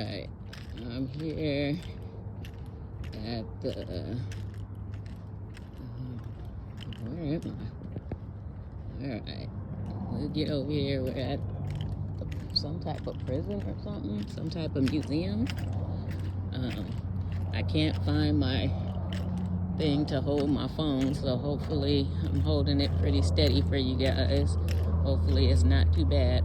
Alright, I'm here at the, where am I? Alright, we'll get over here. We're at some type of prison or something, some type of museum. I can't find my thing to hold my phone, so hopefully I'm holding it pretty steady for you guys. Hopefully it's not too bad.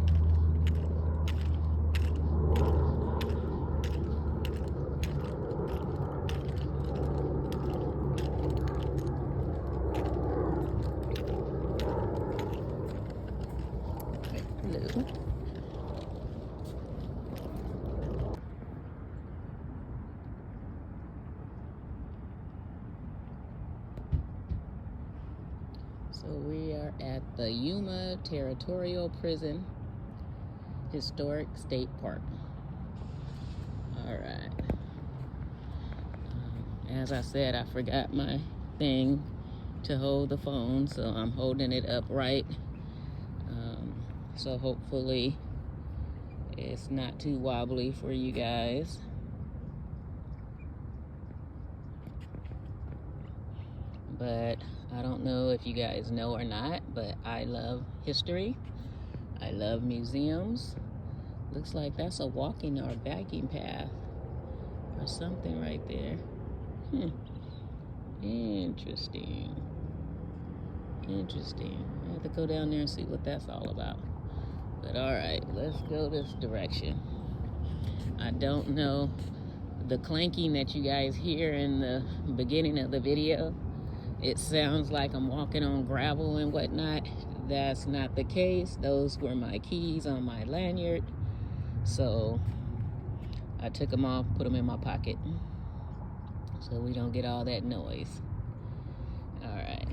Hello. So we are at the Yuma Territorial Prison Historic State Park. Alright. As I said, I forgot my thing to hold the phone, so I'm holding it upright. So hopefully it's not too wobbly for you guys. But I don't know if you guys know or not, but I love history. I love museums. Looks like that's a walking or biking path or something right there. Interesting. I have to go down there and see what that's all about. But all right, let's go this direction. I don't know, the clanking that you guys hear in the beginning of the video, it sounds like I'm walking on gravel and whatnot. That's not the case. Those were my keys on my lanyard. So I took them off, put them in my pocket, so we don't get all that noise. All right.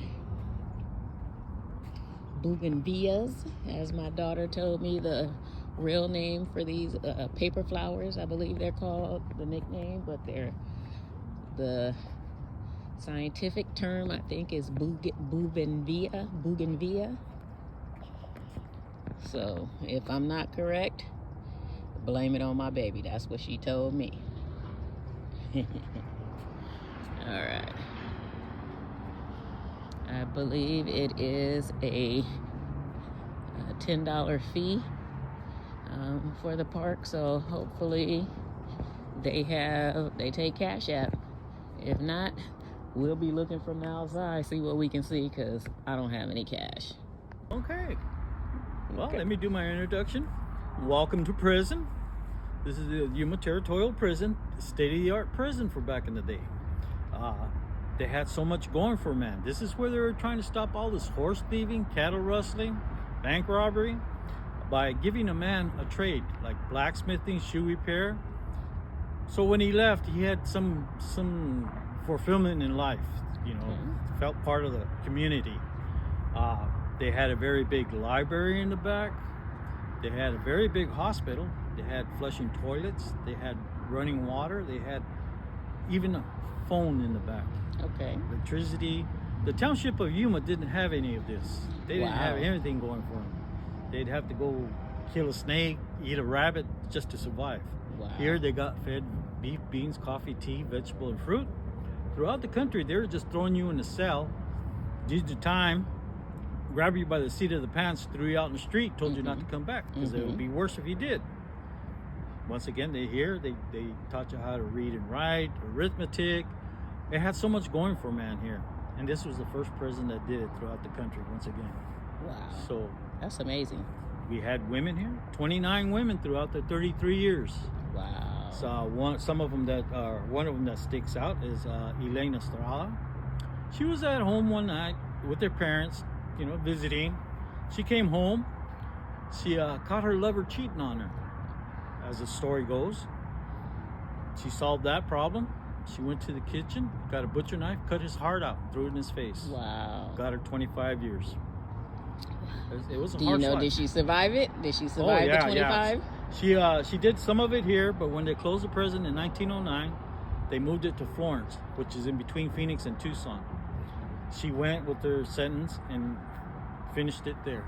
Bougainvilleas, as my daughter told me, the real name for these paper flowers, I believe they're called, the nickname, but they're the scientific term, I think, is bougainvillea. So if I'm not correct, blame it on my baby. That's what she told me. All right. I believe it is a $10 fee for the park, so hopefully they take Cash App. If not, we'll be looking from the outside, see what we can see, because I don't have any cash. Okay. Well, let me do my introduction. Welcome to prison. This is the Yuma Territorial Prison, state-of-the-art prison for back in the day. They had so much going for man. This is where they were trying to stop all this horse thieving, cattle rustling, bank robbery, by giving a man a trade like blacksmithing, shoe repair. So when he left, he had some fulfillment in life. You know, felt part of the community. They had a very big library in the back. They had a very big hospital. They had flushing toilets. They had running water. They had even a phone in the back. Okay. Electricity. The township of Yuma didn't have any of this. They didn't have anything going for them. They'd have to go kill a snake, eat a rabbit just to survive. Wow. Here they got fed beef, beans, coffee, tea, vegetable, and fruit. Throughout the country, they were just throwing you in a cell, did your time, grab you by the seat of the pants, threw you out in the street, told you not to come back because it would be worse if you did. Once again, they taught you how to read and write, arithmetic. It had so much going for man here. And this was the first prison that did it throughout the country once again. Wow. So that's amazing. We had women here, 29 women throughout the 33 years. Wow. So one of them that sticks out is Elena Estrada. She was at home one night with her parents, you know, visiting. She came home. She caught her lover cheating on her. As the story goes, she solved that problem. She went to the kitchen, got a butcher knife, cut his heart out, threw it in his face. Wow. Got her 25 years. It was a Do you harsh know, life. did she survive it? Did she survive the 25? Yeah. She did some of it here, but when they closed the prison in 1909, they moved it to Florence, which is in between Phoenix and Tucson. She went with her sentence and finished it there.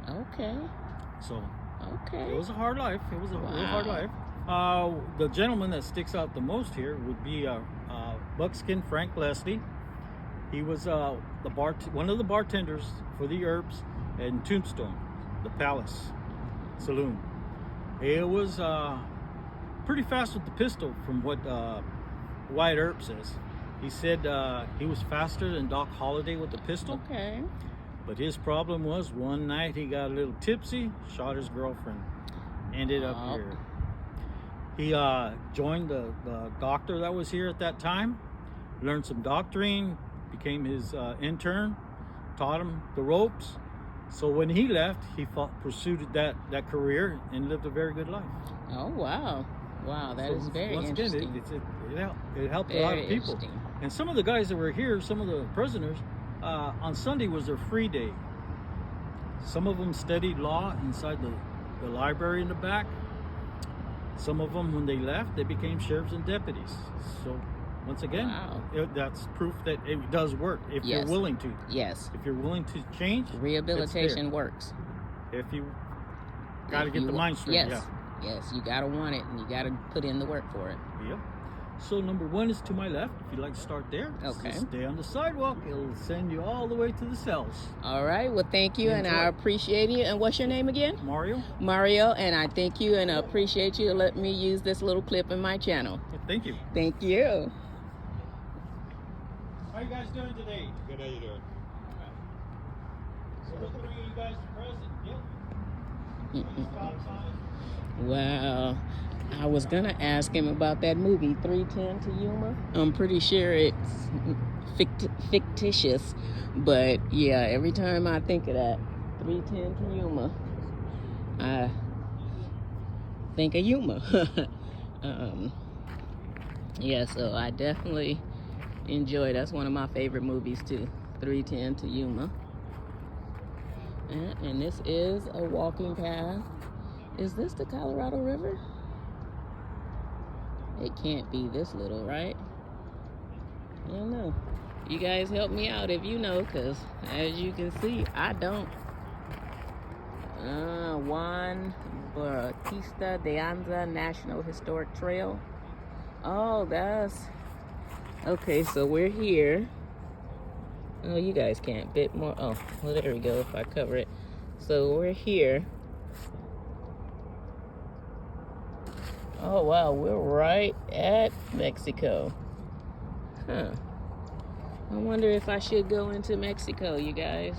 Okay. So Okay. it was a hard life. It was a real hard life. The gentleman that sticks out the most here would be Buckskin Frank Leslie. He was one of the bartenders for the Herbs in Tombstone, the Palace Saloon. He was pretty fast with the pistol, from what Wyatt Earp says. He said he was faster than Doc Holliday with the pistol. Okay. But his problem was one night he got a little tipsy, shot his girlfriend, ended up here. He joined the doctor that was here at that time, learned some doctoring, became his intern, taught him the ropes. So when he left, he pursued that career and lived a very good life. Oh, wow. Wow, that is very interesting. Again, it helped a lot of people. And some of the guys that were here, some of the prisoners, on Sunday was their free day. Some of them studied law inside the library in the back. Some of them, when they left, they became sheriffs and deputies. So once again, wow. That's proof that it does work if you're willing to. Yes. If you're willing to change, rehabilitation works. If you got to get the mind straight. Yes. Yes, you got to want it, and you got to put in the work for it. Yep. So number 1 is to my left. If you'd like to start there, okay. Just stay on the sidewalk. It'll send you all the way to the cells. All right. Well, thank you, and I appreciate you. And what's your name again? Mario. Mario, and I thank you and appreciate you letting me use this little clip in my channel. Thank you. Thank you. How you guys doing today? Good, how you doing? So what's bringing you guys to prison? Wow. I was going to ask him about that movie, 310 to Yuma. I'm pretty sure it's fictitious, but yeah, every time I think of that, 310 to Yuma, I think of Yuma. Yeah, so I definitely enjoy. That's one of my favorite movies too, 310 to Yuma. And this is a walking path. Is this the Colorado River? It can't be this little, right? I don't know. You guys help me out if you know, because as you can see, I don't. Juan Bautista de Anza National Historic Trail. Oh, that's... Okay, so we're here. Oh, you guys can't. Bit more. Oh, well, there we go, if I cover it. So we're here. Oh, wow, we're right at Mexico. Huh. I wonder if I should go into Mexico, you guys.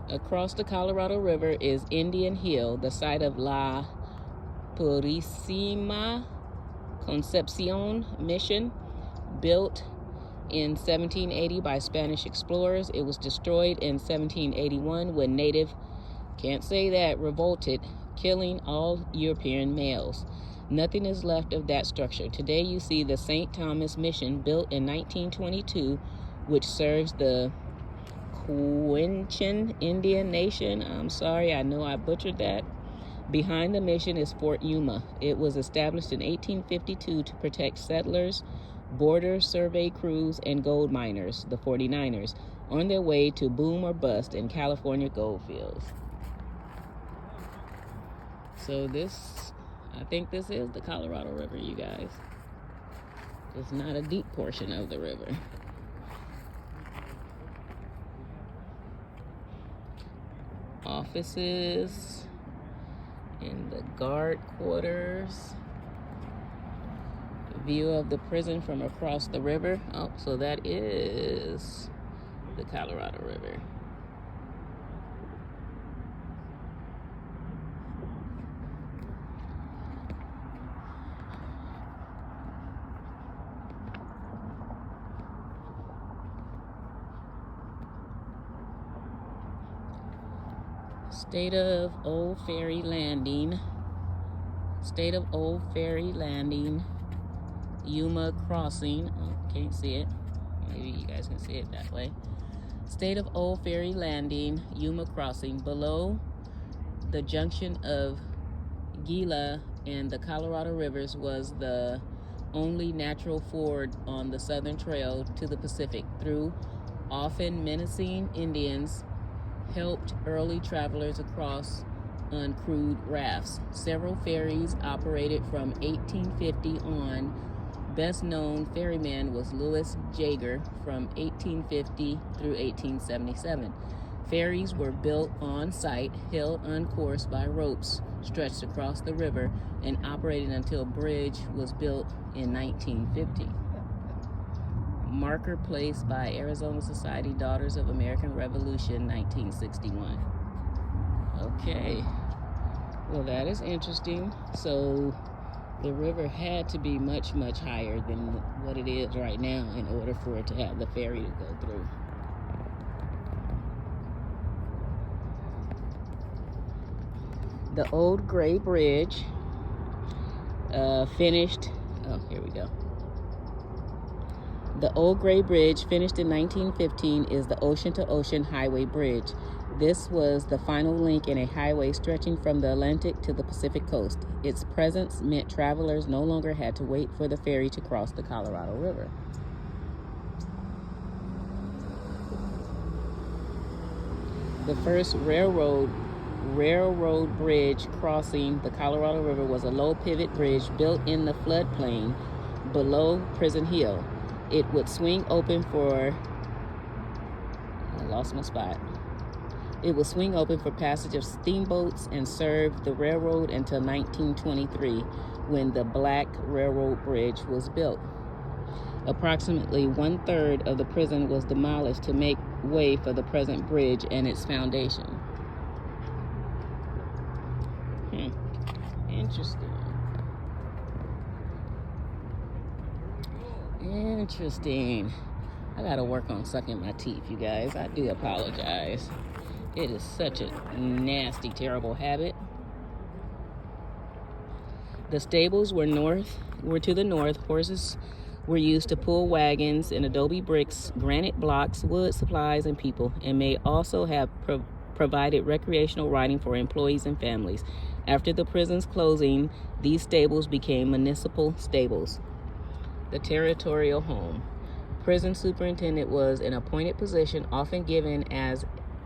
Across the Colorado River is Indian Hill, the site of La Purísima Concepcion Mission, built in 1780 by Spanish explorers. It was destroyed in 1781 when native, can't say that, revolted, killing all European males. Nothing is left of that structure. Today you see the St. Thomas Mission, built in 1922, which serves the Quechan Indian Nation. I'm sorry, I know I butchered that. Behind the mission is Fort Yuma. It was established in 1852 to protect settlers, border survey crews, and gold miners, the 49ers, on their way to boom or bust in California gold fields. So this, I think this is the Colorado River, you guys. It's not a deep portion of the river. Offices in the guard quarters. View of the prison from across the river. Oh, so that is the Colorado River. State of Old Ferry Landing. State of Old Ferry Landing. Yuma Crossing. Oh, can't see it. Maybe you guys can see it that way. State of Old Ferry Landing. Yuma Crossing. Below the junction of Gila and the Colorado Rivers was the only natural ford on the Southern Trail to the Pacific. Through often menacing Indians, helped early travelers across uncrewed rafts. Several ferries operated from 1850 on. Best known ferryman was Louis Jager from 1850 through 1877. Ferries were built on site, held on course by ropes stretched across the river, and operated until bridge was built in 1950. Marker placed by Arizona Society Daughters of American Revolution, 1961. Okay, well, that is interesting. So the river had to be much, much higher than what it is right now in order for it to have the ferry to go through. The old gray bridge finished, oh, here we go. The old gray bridge, finished in 1915, is the ocean-to-ocean highway bridge. This was the final link in a highway stretching from the Atlantic to the Pacific coast. Its presence meant travelers no longer had to wait for the ferry to cross the Colorado River. The first railroad bridge crossing the Colorado River was a low pivot bridge built in the floodplain below Prison Hill. It would swing open for, I lost my spot. It would swing open for passage of steamboats and serve the railroad until 1923, when the Black Railroad Bridge was built. Approximately 1/3 of the prison was demolished to make way for the present bridge and its foundation. Interesting. Interesting. I gotta work on sucking my teeth, you guys. I do apologize. It is such a nasty, terrible habit. The stables were to the north. Horses were used to pull wagons and adobe bricks, granite blocks, wood supplies, and people, and may also have provided recreational riding for employees and families. After the prison's closing, these stables became municipal stables. The Territorial home. Prison superintendent was an appointed position, often given as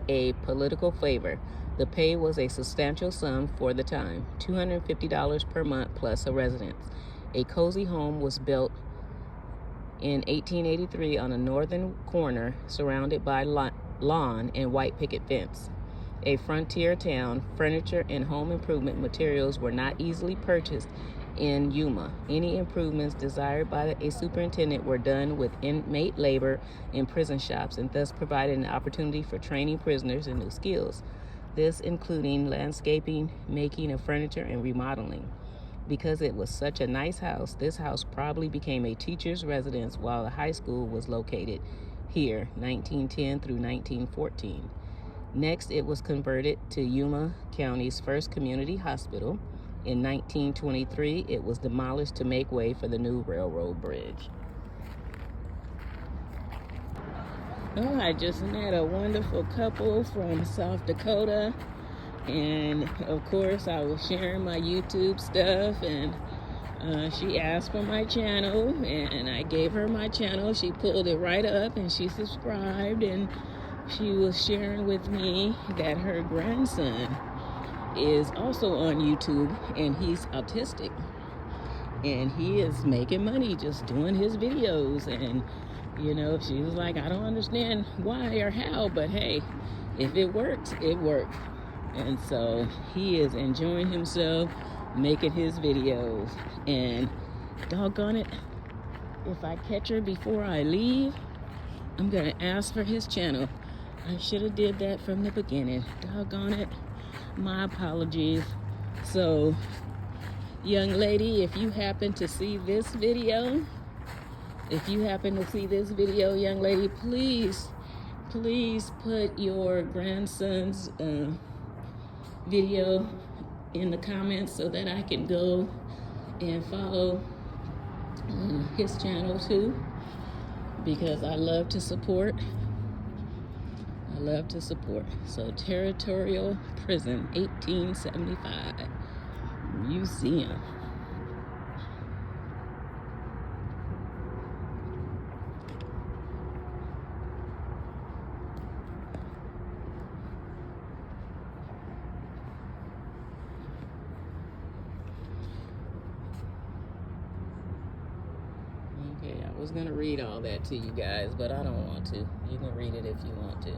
a political favor. The pay was a substantial sum for the time, $250 per month plus a residence. A cozy home was built in 1883 on a northern corner, surrounded by lawn and white picket fence. A frontier town, furniture and home improvement materials were not easily purchased in Yuma. Any improvements desired by a superintendent were done with inmate labor in prison shops, and thus provided an opportunity for training prisoners in new skills. This including landscaping, making of furniture, and remodeling. Because it was such a nice house, this house probably became a teacher's residence while the high school was located here, 1910 through 1914. Next, it was converted to Yuma County's first community hospital. In 1923, it was demolished to make way for the new railroad bridge. Oh, I just met a wonderful couple from South Dakota. And of course, I was sharing my YouTube stuff, and she asked for my channel, and I gave her my channel. She pulled it right up and she subscribed, and she was sharing with me that her grandson is also on YouTube, and he's autistic, and he is making money just doing his videos. And you know, she was like, I don't understand why or how, but hey, if it works, it worked. And so he is enjoying himself making his videos. And doggone it, if I catch her before I leave, I'm gonna ask for his channel. I should have did that from the beginning. Doggone it. My apologies. So, young lady, if you happen to see this video, young lady, please put your grandson's video in the comments so that I can go and follow his channel too, because I love to support. So Territorial Prison, 1875 Museum. I was gonna read all that to you guys, but I don't want to. You can read it if you want to.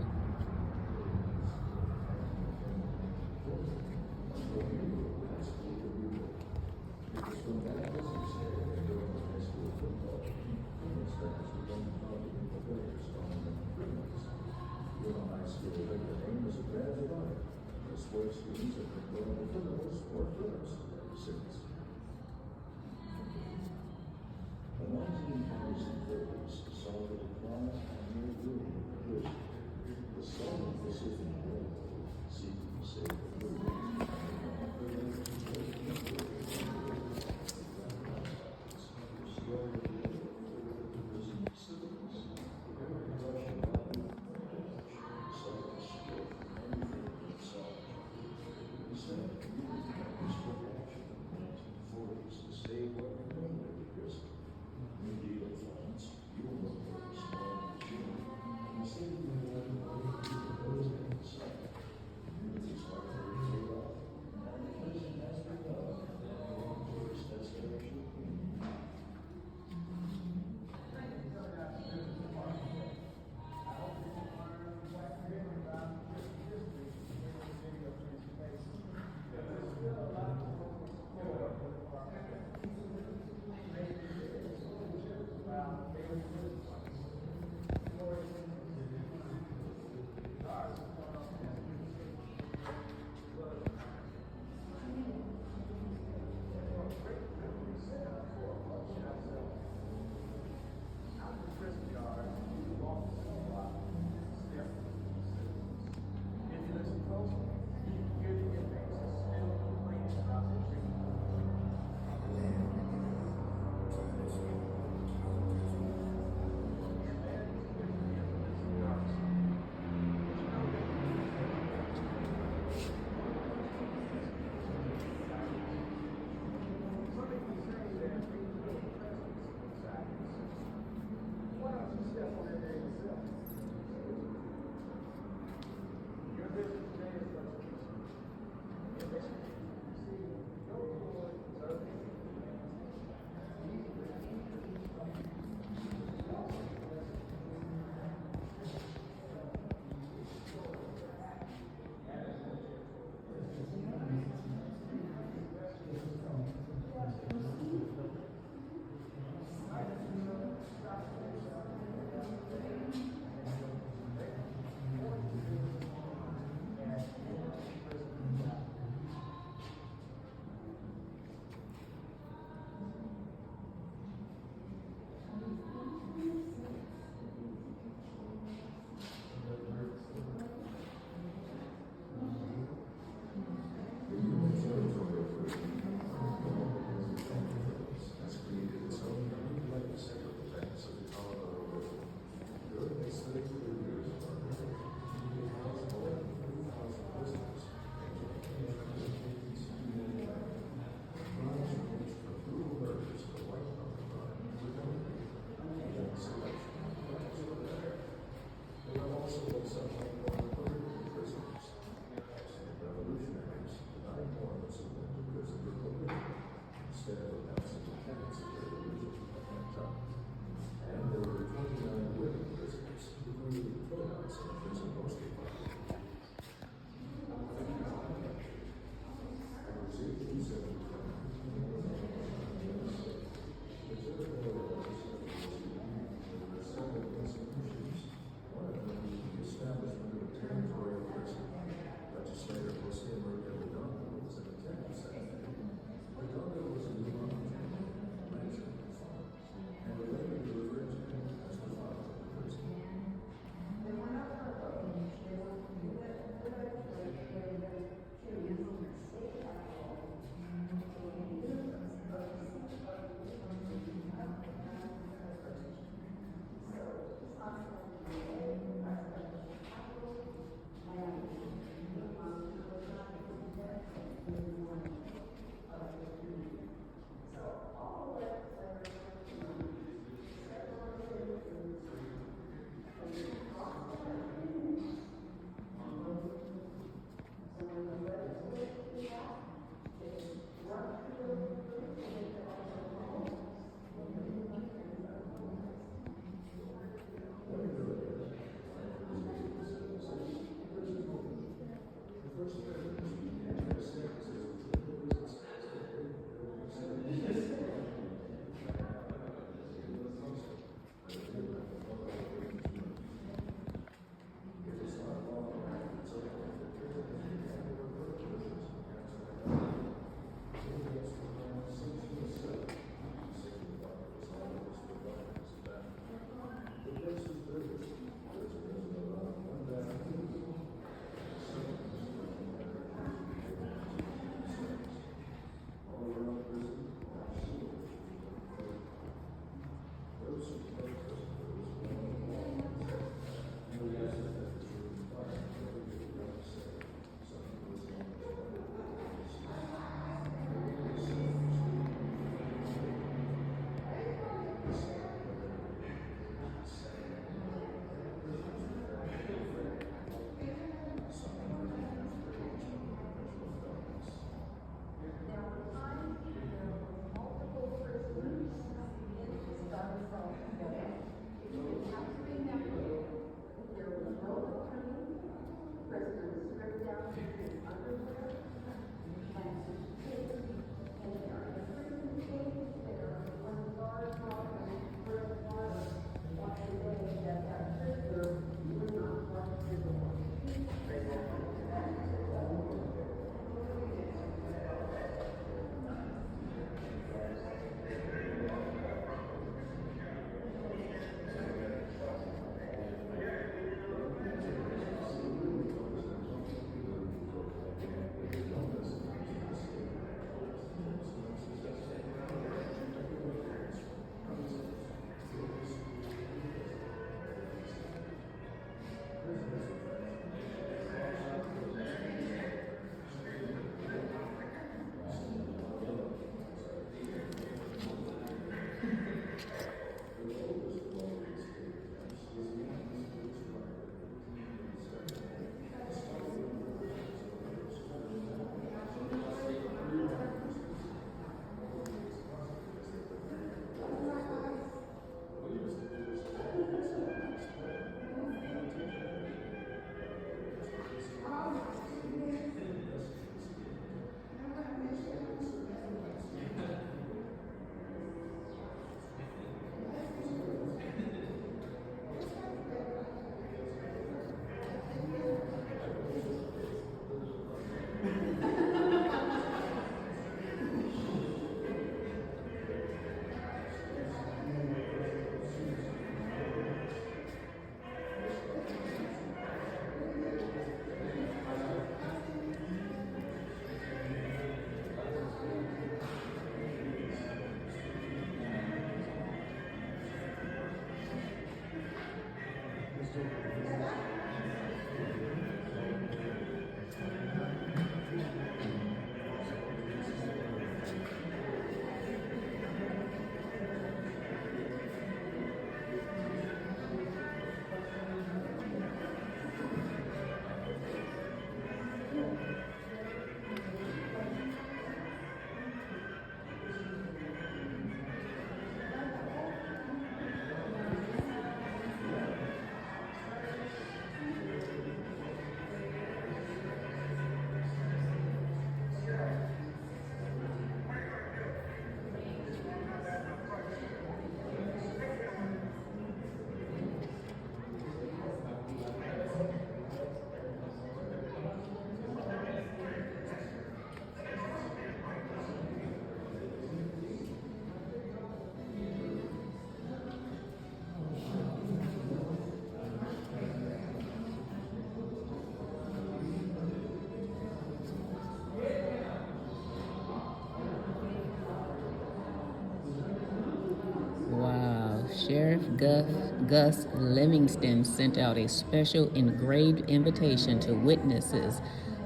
Sheriff Gus Livingston sent out a special engraved invitation to witnesses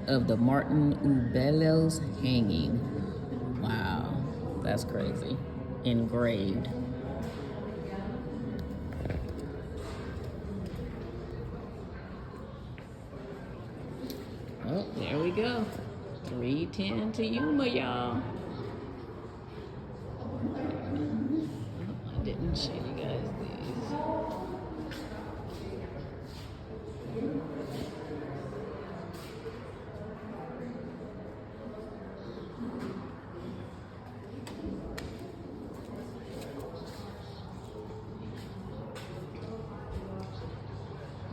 of the Martin Ubelos hanging. Wow, that's crazy. Engraved. Oh, there we go. 310 to Yuma, y'all. Oh, I didn't show you guys these.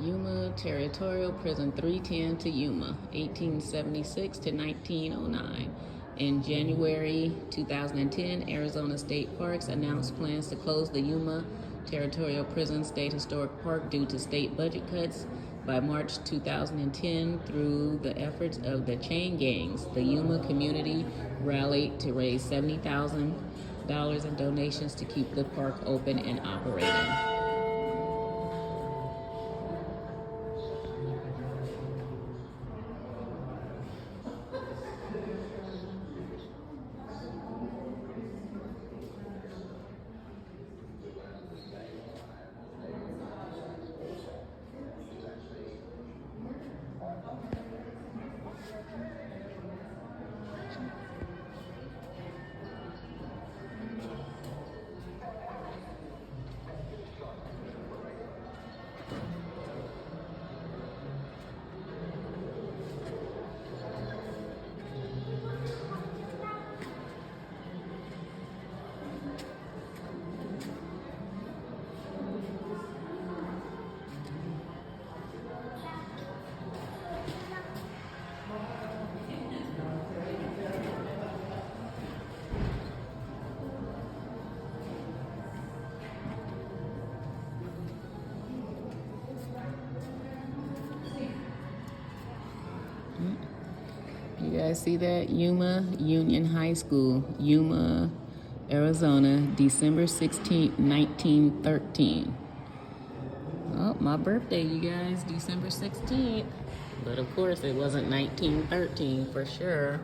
Yuma Territorial Prison 310 to Yuma, 1876 to 1909. In January 2010, Arizona State Parks announced plans to close the Yuma Territorial Prison State Historic Park due to state budget cuts. By March 2010, through the efforts of the chain gangs, the Yuma community rallied to raise $70,000 in donations to keep the park open and operating. You guys see that? Yuma Union High School, Yuma, Arizona, December 16th, 1913. Oh, my birthday, you guys, December 16th. But of course, it wasn't 1913 for sure.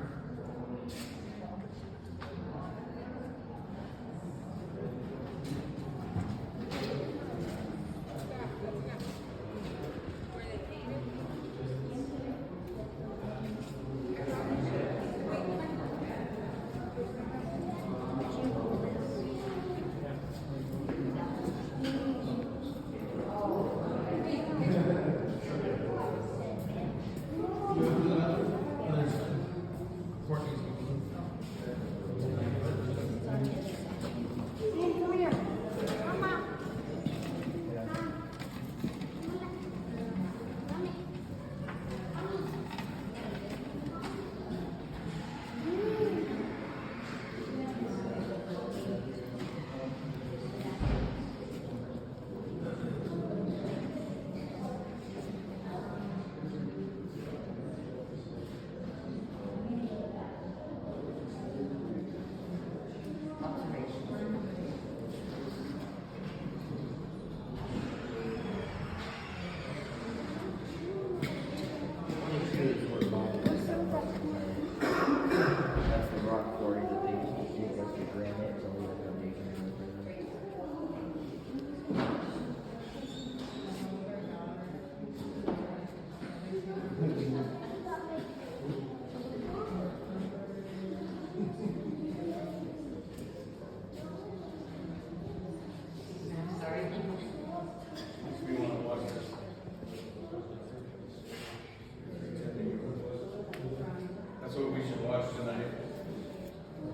That's what we should watch tonight.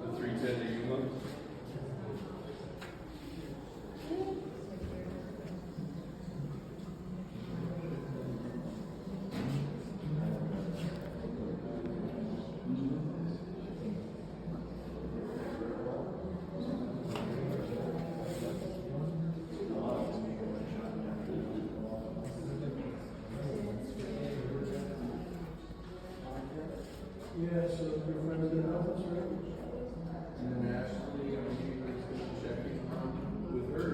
The 310 to Yuma. Yeah, so your friend did help us, right? And then Ashley, I'm checking with her.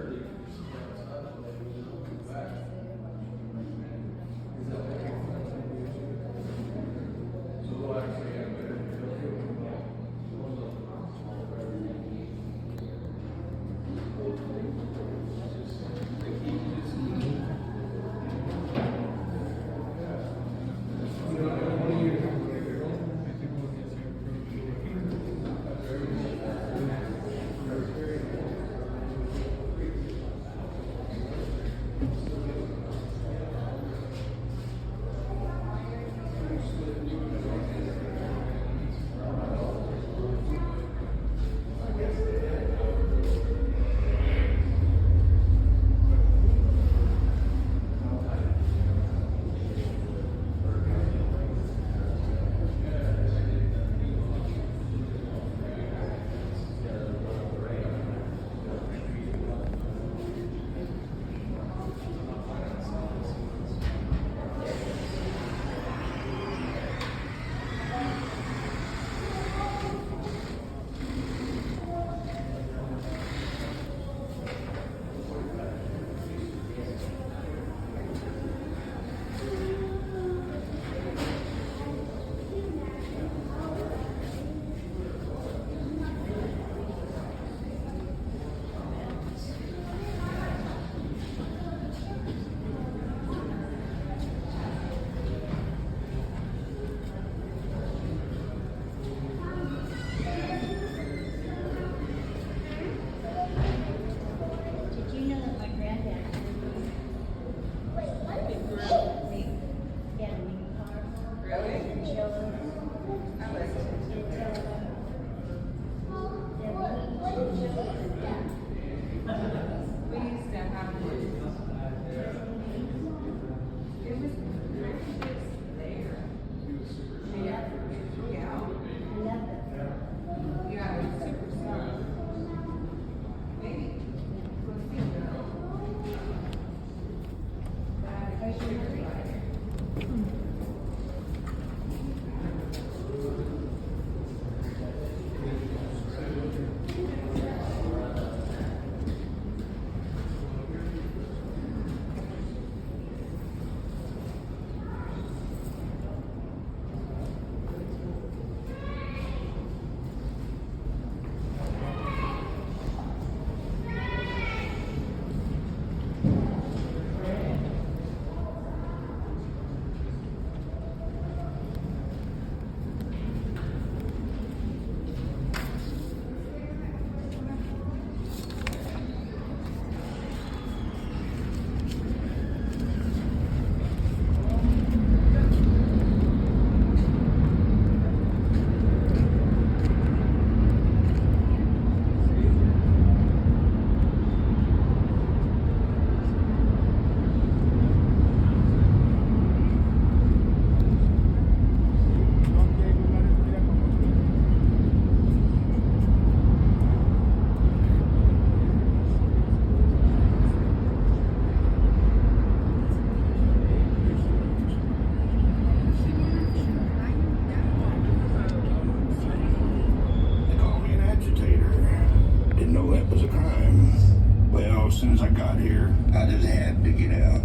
got here, I just had to get out.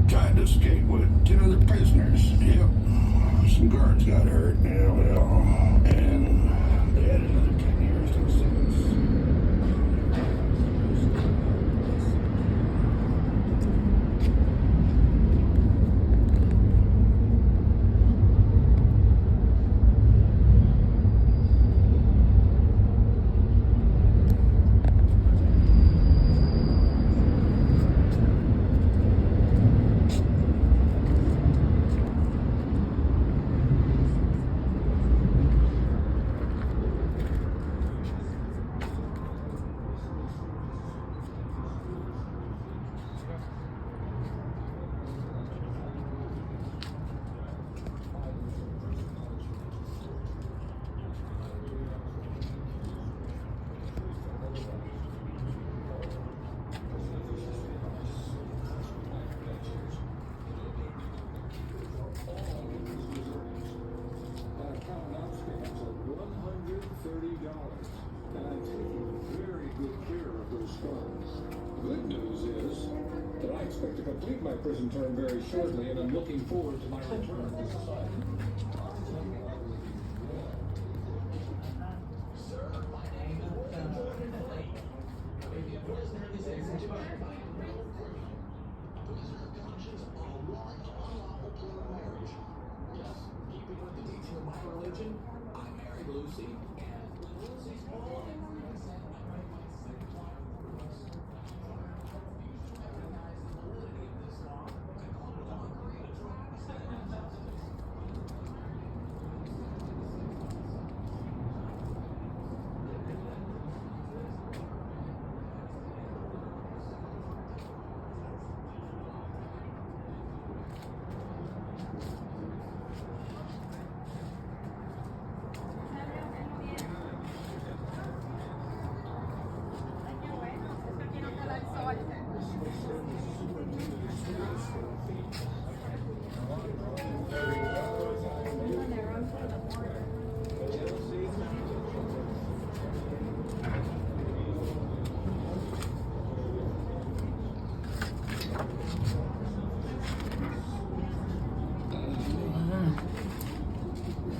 Tried to escape with 10 other prisoners. Yep. Some guards got hurt. Yeah, well, and they added another 10 years to the sentence. And I'm taking very good care of those funds. Good news is that I expect to complete my prison term very shortly, and I'm looking forward to my return to society.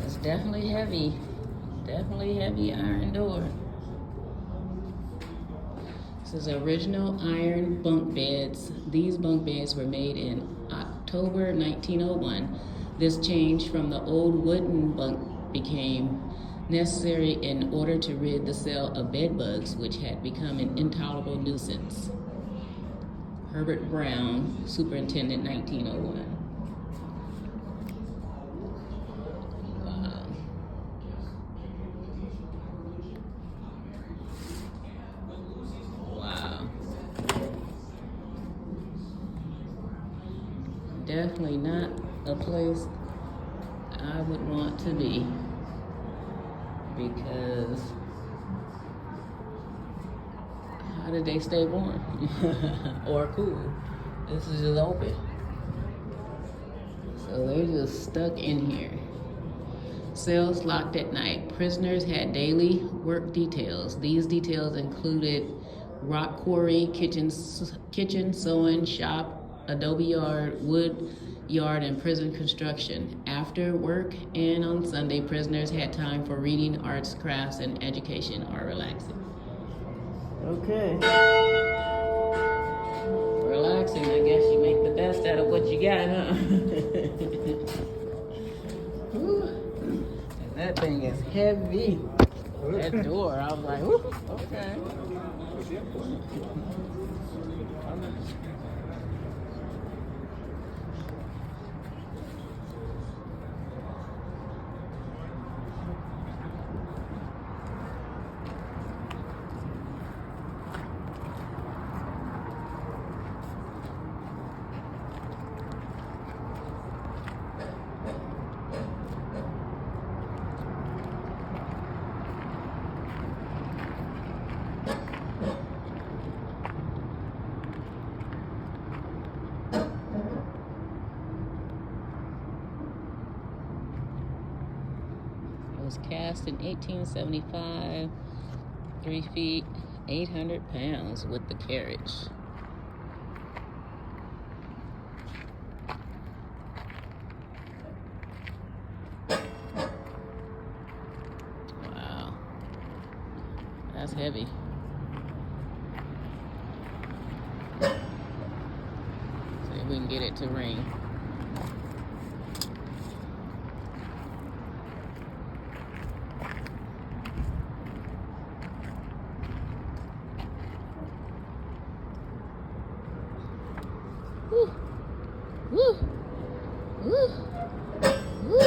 It's definitely heavy. Definitely heavy iron door. This is original iron bunk beds. These bunk beds were made in October 1901. This change from the old wooden bunk became necessary in order to rid the cell of bed bugs, which had become an intolerable nuisance. Herbert Brown, Superintendent, 1901. Definitely not a place I would want to be, because how did they stay warm or cool? This is just open, so they're just stuck in here. Cells locked at night. Prisoners had daily work details. These details included rock quarry, kitchen, sewing shop, adobe yard, wood yard, and prison construction. After work and on Sunday, prisoners had time for reading, arts, crafts, and education or relaxing. Okay. Relaxing, I guess you make the best out of what you got, huh? And that thing is heavy. That door, I was like, whoo, okay. Was cast in 1875, 3 feet, 800 pounds with the carriage. That's heavy. See if we can get it to ring. Woo! Woo! Woo! Woo!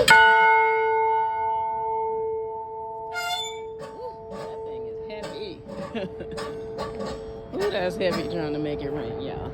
That thing is heavy. Ooh, that's heavy trying to make it ring, y'all.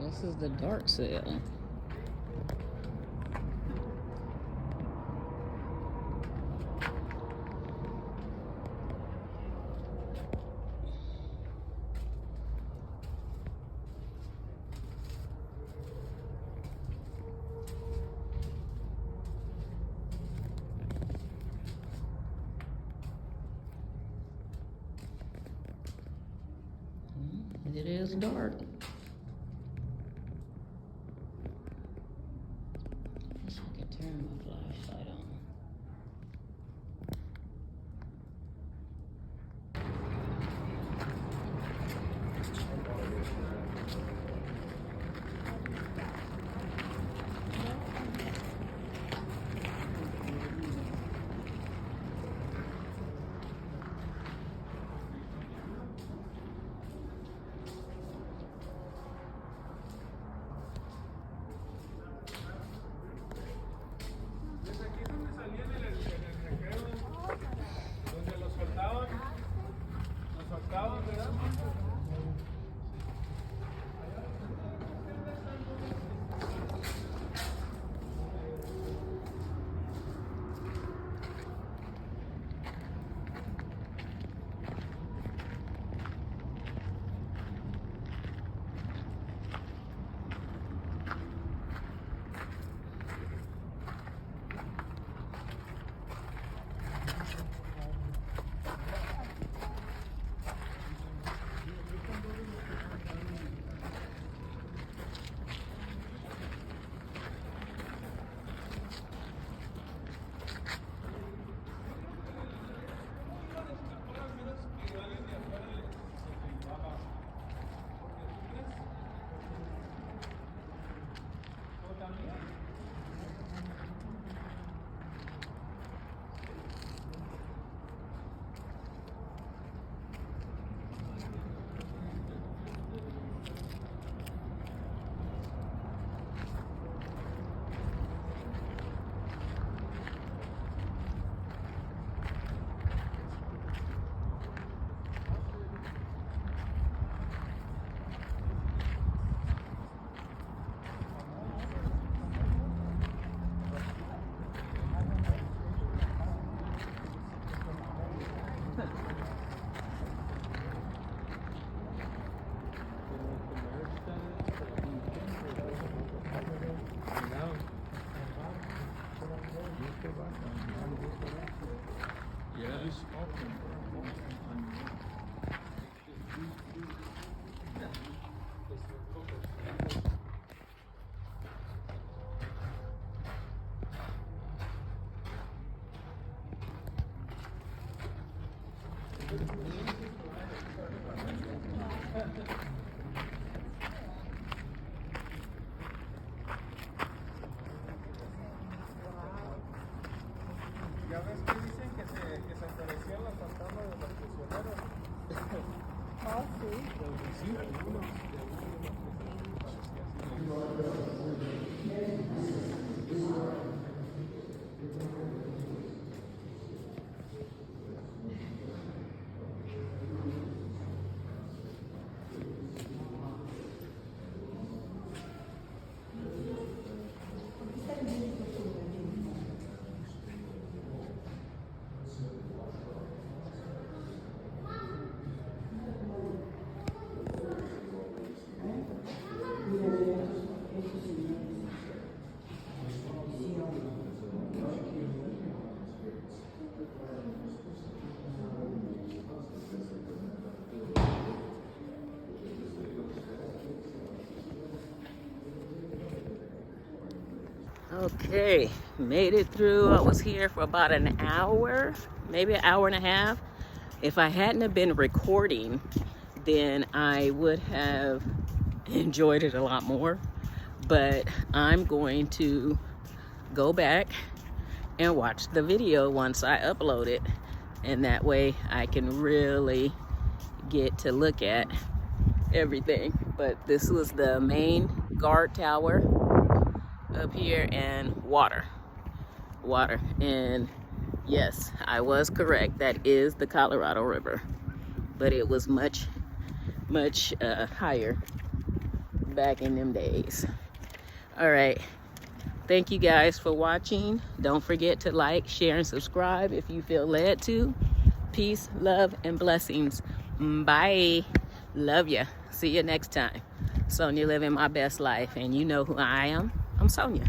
This is the dark cell. It is dark. I can turn my flashlight on. Ya ves que dicen que se aparecían los fantasmas de los prisioneros. Ah, Okay, made it through. I was here for about an hour, maybe an hour and a half. If I hadn't have been recording, then I would have enjoyed it a lot more. But I'm going to go back and watch the video once I upload it. And that way I can really get to look at everything. But this was the main guard tower up here, and water. And yes, I was correct, that is the Colorado River, but it was much higher back in them days. All right, thank you guys for watching. Don't forget to like, share, and subscribe if you feel led to. Peace, love, and blessings. Bye. Love ya. See you next time. Sonia living my best life, and you know who I am. I'm Sonia.